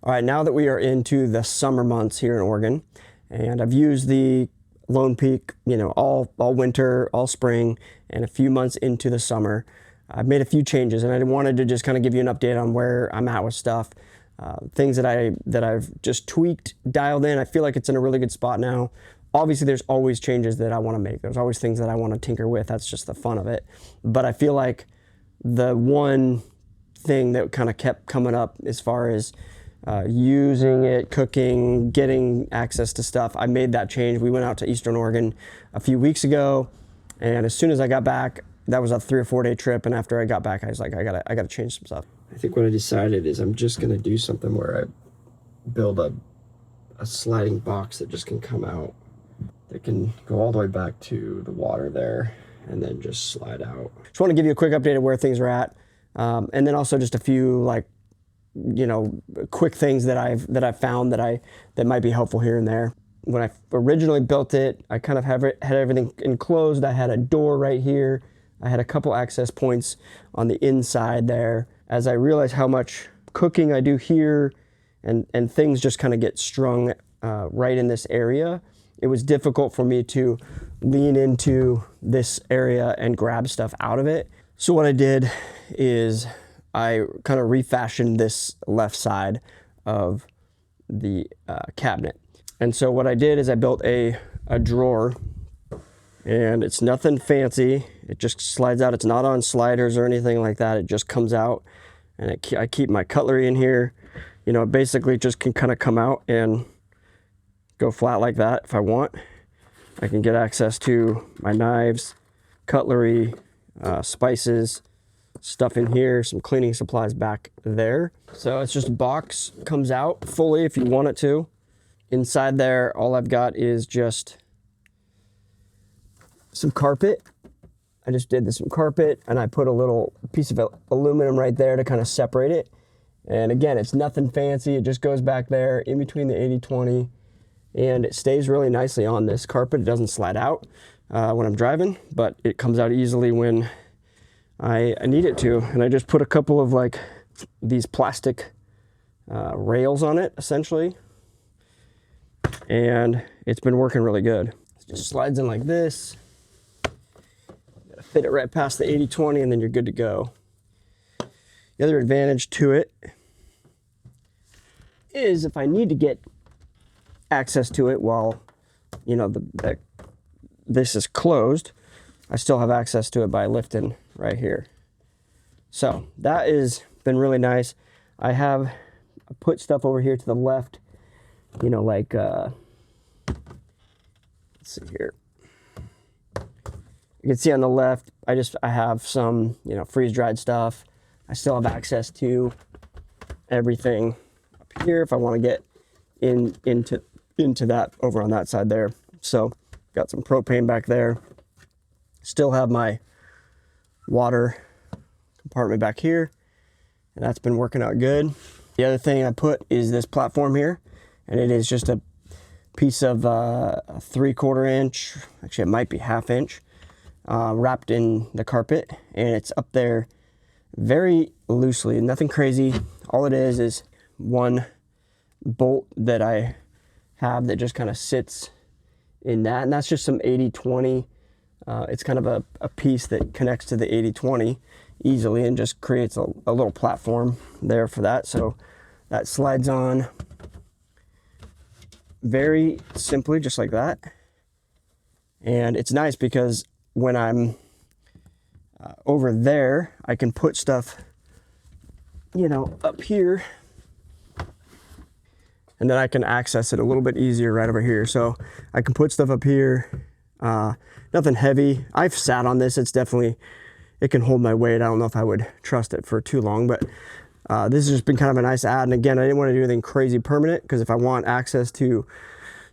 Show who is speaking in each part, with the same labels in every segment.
Speaker 1: All right, now that we are into the summer months here in Oregon, and I've used the Lone Peak, all winter, all spring, and a few months into the summer, I've made a few changes, and I wanted to just kind of give you an update on where I'm at with stuff. Things that I've just tweaked, dialed in. I feel like it's in a really good spot now. Obviously, there's always changes that I want to make. There's always things that I want to tinker with. That's just the fun of it. But I feel like the one thing that kind of kept coming up as far as using it, cooking, getting access to stuff, I made that change. We went out to Eastern Oregon a few weeks ago, and as soon as I got back, that was a 3 or 4 day trip, and after I got back, I was like, I gotta change some stuff. I think what I decided is I'm just gonna do something where I build a sliding box that just can come out, that can go all the way back to the water there, and then just slide out. Just want to give you a quick update of where things are at, and then also just a few quick things that I've found that might be helpful here and there. When I originally built it, I kind of had everything enclosed. I had a door right here. I had a couple access points on the inside there. As I realized how much cooking I do here, and things just kind of get strung right in this area, it was difficult for me to lean into this area and grab stuff out of it. So what I did is I kind of refashioned this left side of the cabinet. And so what I did is I built a drawer, and it's nothing fancy. It just slides out. It's not on sliders or anything like that. It just comes out, and I keep my cutlery in here. It basically just can kind of come out and go flat like that if I want. I can get access to my knives, cutlery, spices, stuff in here, some cleaning supplies back there. So it's just a box, comes out fully if you want it to. Inside there, all I've got is just some carpet. I just did some carpet, and I put a little piece of aluminum right there to kind of separate it. And again, it's nothing fancy. It just goes back there in between the 80/20, and it stays really nicely on this carpet. It doesn't slide out when I'm driving, but it comes out easily when I need it to. And I just put a couple of these plastic rails on it, essentially, and it's been working really good. It just slides in like this. Gotta fit it right past the 80/20, and then you're good to go. The other advantage to it is if I need to get access to it while this is closed, I still have access to it by lifting right here. So that has been really nice. I put stuff over here to the left, let's see here. You can see on the left, I have some, freeze-dried stuff. I still have access to everything up here if I want to get into that over on that side there. So got some propane back there. Still have my water compartment back here, and that's been working out good. The other thing I put is this platform here, and it is just a piece of a 3/4 inch, actually it might be 1/2 inch, wrapped in the carpet, and it's up there very loosely, nothing crazy. All it is one bolt that I have that just kind of sits in that, and that's just some 80/20. It's kind of a piece that connects to the 80/20 easily and just creates a little platform there for that. So that slides on very simply, just like that. And it's nice because when I'm over there, I can put stuff, up here, and then I can access it a little bit easier right over here. So I can put stuff up here, nothing heavy. I've sat on this. It can hold my weight. I don't know if I would trust it for too long, but this has just been kind of a nice add. And again, I didn't want to do anything crazy permanent, because if I want access to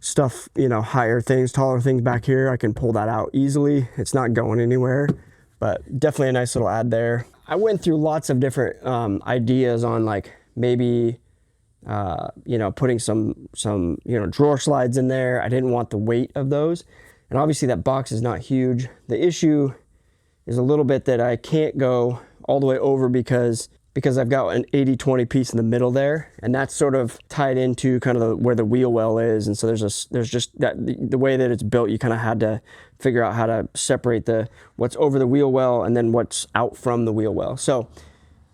Speaker 1: stuff, higher things, taller things back here, I can pull that out easily. It's not going anywhere, but definitely a nice little add there. I went through lots of different ideas on maybe putting some drawer slides in there. I didn't want the weight of those, and obviously that box is not huge. The issue is a little bit that I can't go all the way over because because I've got an 80-20 piece in the middle there, and that's sort of tied into kind of where the wheel well is. And so there's just that the way that it's built, you kind of had to figure out how to separate what's over the wheel well and then what's out from the wheel well. So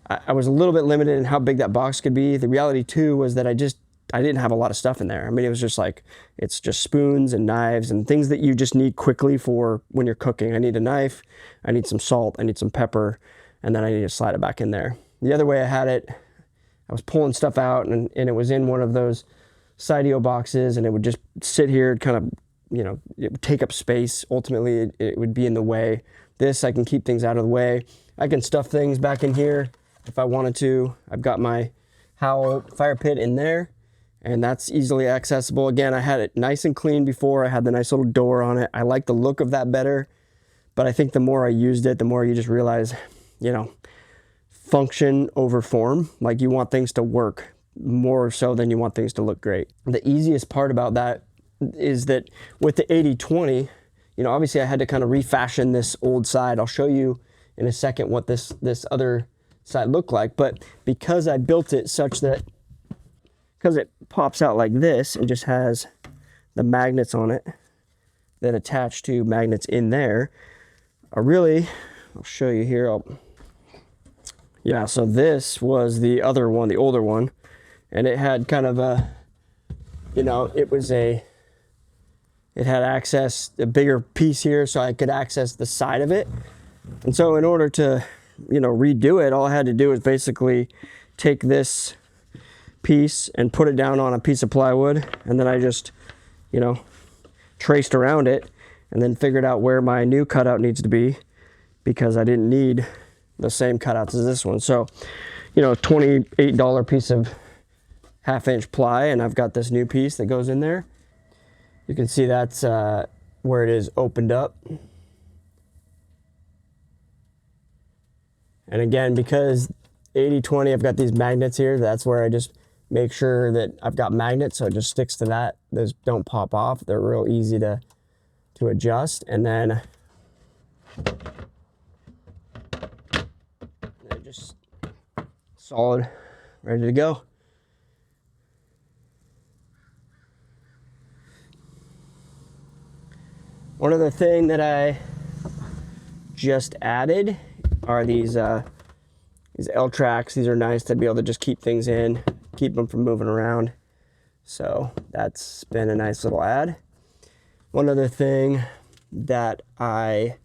Speaker 1: I was a little bit limited in how big that box could be. The reality too was that I didn't have a lot of stuff in there. I mean, it was just like, it's just spoons and knives and things that you just need quickly for when you're cooking. I need a knife, I need some salt, I need some pepper, and then I need to slide it back in there. The other way I had it, I was pulling stuff out and it was in one of those Sideo boxes, and it would just sit here, kind of, you know, it would take up space. Ultimately, it would be in the way. This, I can keep things out of the way. I can stuff things back in here if I wanted to. I've got my Howl fire pit in there, and that's easily accessible. Again, I had it nice and clean before. I had the nice little door on it. I like the look of that better, but I think the more I used it, the more you just realize, you know, function over form. Like, you want things to work more so than you want things to look great. The easiest part about that is that with the 80-20, you know, obviously I had to kind of refashion this old side. I'll show you in a second what this other side looked like, but because I built it such that, because it pops out like this and just has the magnets on it that attach to magnets in there, I'll show you here. Yeah, so this was the other one, the older one, and it had kind of a, you know, it had access, a bigger piece here, so I could access the side of it. And so in order to, you know, redo it, all I had to do was basically take this piece and put it down on a piece of plywood, and then I just, you know, traced around it and then figured out where my new cutout needs to be, because I didn't need the same cutouts as this one. So, you know, $28 piece of 1/2-inch ply, and I've got this new piece that goes in there. You can see that's where it is opened up. And again, because 80-20, I've got these magnets here, that's where I just make sure that I've got magnets, so it just sticks to that. Those don't pop off. They're real easy to adjust. And then they're just solid, ready to go. One other thing that I just added are these L-tracks. These are nice to be able to just keep things in, keep them from moving around. So that's been a nice little add. One other thing that I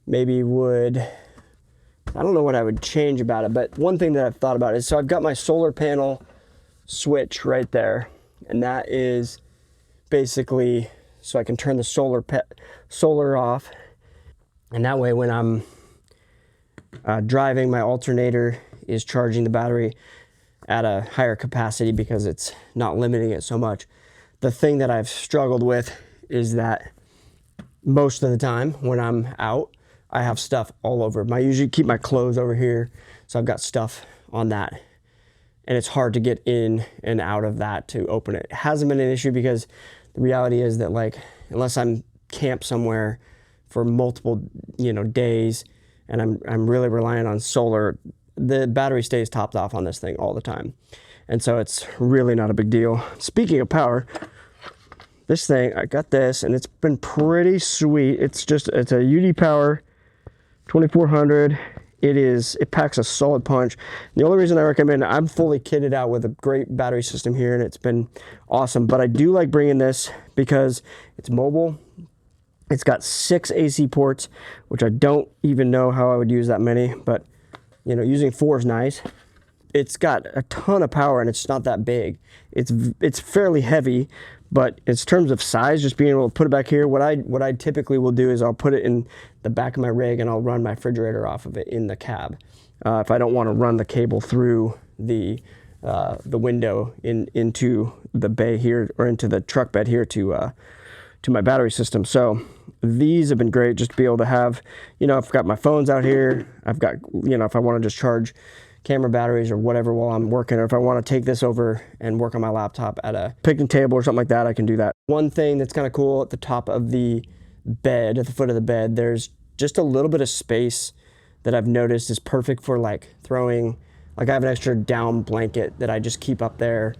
Speaker 1: maybe would, I don't know what I would change about it, but one thing that I've thought about is, so I've got my solar panel switch right there, and that is basically so I can turn the solar off, and that way when I'm driving, my alternator is charging the battery at a higher capacity because it's not limiting it so much. The thing that I've struggled with is that most of the time when I'm out, I have stuff all over. I usually keep my clothes over here, so I've got stuff on that, and it's hard to get in and out of that to open it. It hasn't been an issue because the reality is that, like, unless I'm camped somewhere for multiple, you know, days, and I'm really relying on solar, the battery stays topped off on this thing all the time. And so it's really not a big deal. Speaking of power, this thing, I got this, and it's been pretty sweet. It's a UDPOWER 2400. It packs a solid punch. The only reason I recommend it, I'm fully kitted out with a great battery system here, and it's been awesome. But I do like bringing this because it's mobile. It's got 6 AC ports, which I don't even know how I would use that many, but you know, using 4 is nice. It's got a ton of power, and it's not that big. It's fairly heavy, but in terms of size, just being able to put it back here, what I typically will do is I'll put it in the back of my rig, and I'll run my refrigerator off of it in the cab. If I don't want to run the cable through the window into the bay here, or into the truck bed here to my battery system. So these have been great just to be able to have, you know, I've got my phones out here. I've got, you know, if I want to just charge camera batteries or whatever while I'm working, or if I want to take this over and work on my laptop at a picnic table or something like that, I can do that. One thing that's kind of cool, at the top of the bed, at the foot of the bed, there's just a little bit of space that I've noticed is perfect for like throwing Like I have an extra down blanket that I just keep up there.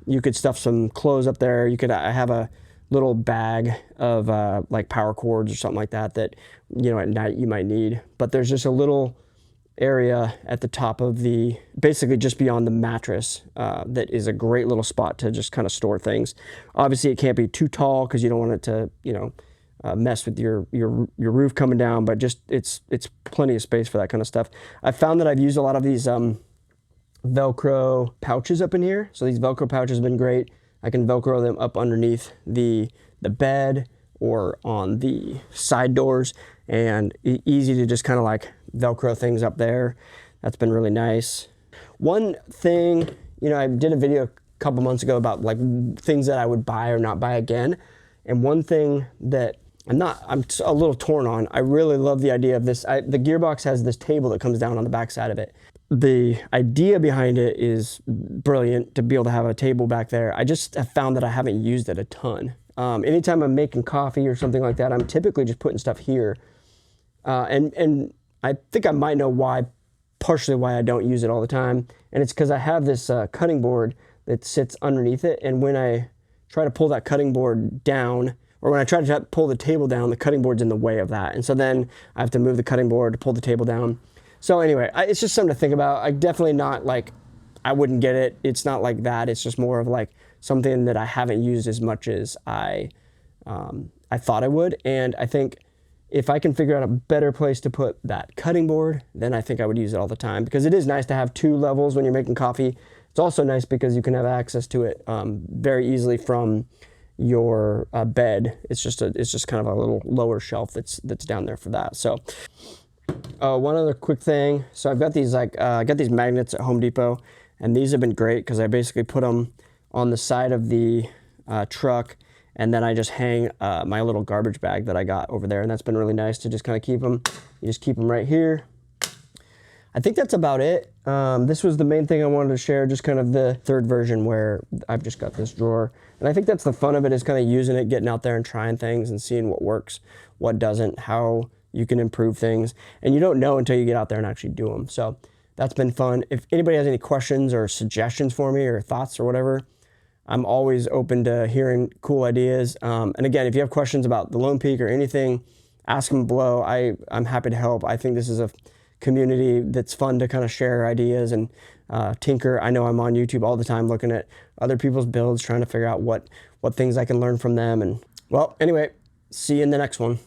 Speaker 1: You could stuff some clothes up there. I have a little bag of like power cords or something like that that, you know, at night you might need. But there's just a little area at the top of basically just beyond the mattress, that is a great little spot to just kind of store things. Obviously it can't be too tall because you don't want it to, you know, mess with your roof coming down, but just it's plenty of space for that kind of stuff. I found that I've used a lot of these Velcro pouches up in here. So these Velcro pouches have been great. I can Velcro them up underneath the bed or on the side doors, and easy to just kind of like Velcro things up there. That's been really nice. One thing, you know, I did a video a couple months ago about like things that I would buy or not buy again. And one thing that I'm a little torn on. I really love the idea of this. The Gearbox has this table that comes down on the back side of it. The idea behind it is brilliant to be able to have a table back there. I just have found that I haven't used it a ton. Anytime I'm making coffee or something like that, I'm typically just putting stuff here. And I think I might know partially why I don't use it all the time. And it's because I have this cutting board that sits underneath it. And when I try to pull that cutting board down, or when I try to pull the table down, the cutting board's in the way of that. And so then I have to move the cutting board to pull the table down. So anyway, it's just something to think about. I definitely not like, I wouldn't get it. It's not like that. It's just more of like something that I haven't used as much as I thought I would. And I think if I can figure out a better place to put that cutting board, then I think I would use it all the time, because it is nice to have two levels when you're making coffee. It's also nice because you can have access to it very easily from your bed. It's just kind of a little lower shelf that's down there for that. So one other quick thing. So I've got these I got these magnets at Home Depot, and these have been great because I basically put them on the side of the truck, and then I just hang my little garbage bag that I got over there, and that's been really nice to just kind of keep them. You just keep them right here. I think that's about it. This was the main thing I wanted to share, just kind of the third version where I've just got this drawer. And I think that's the fun of it, is kind of using it, getting out there and trying things and seeing what works, what doesn't, how you can improve things. And you don't know until you get out there and actually do them. So that's been fun. If anybody has any questions or suggestions for me or thoughts or whatever, I'm always open to hearing cool ideas. And again, if you have questions about the Lone Peak or anything, ask them below. I'm happy to help. I think this is a community that's fun to kind of share ideas and tinker. I know I'm on YouTube all the time looking at other people's builds, trying to figure out what things I can learn from them. And well, anyway, see you in the next one.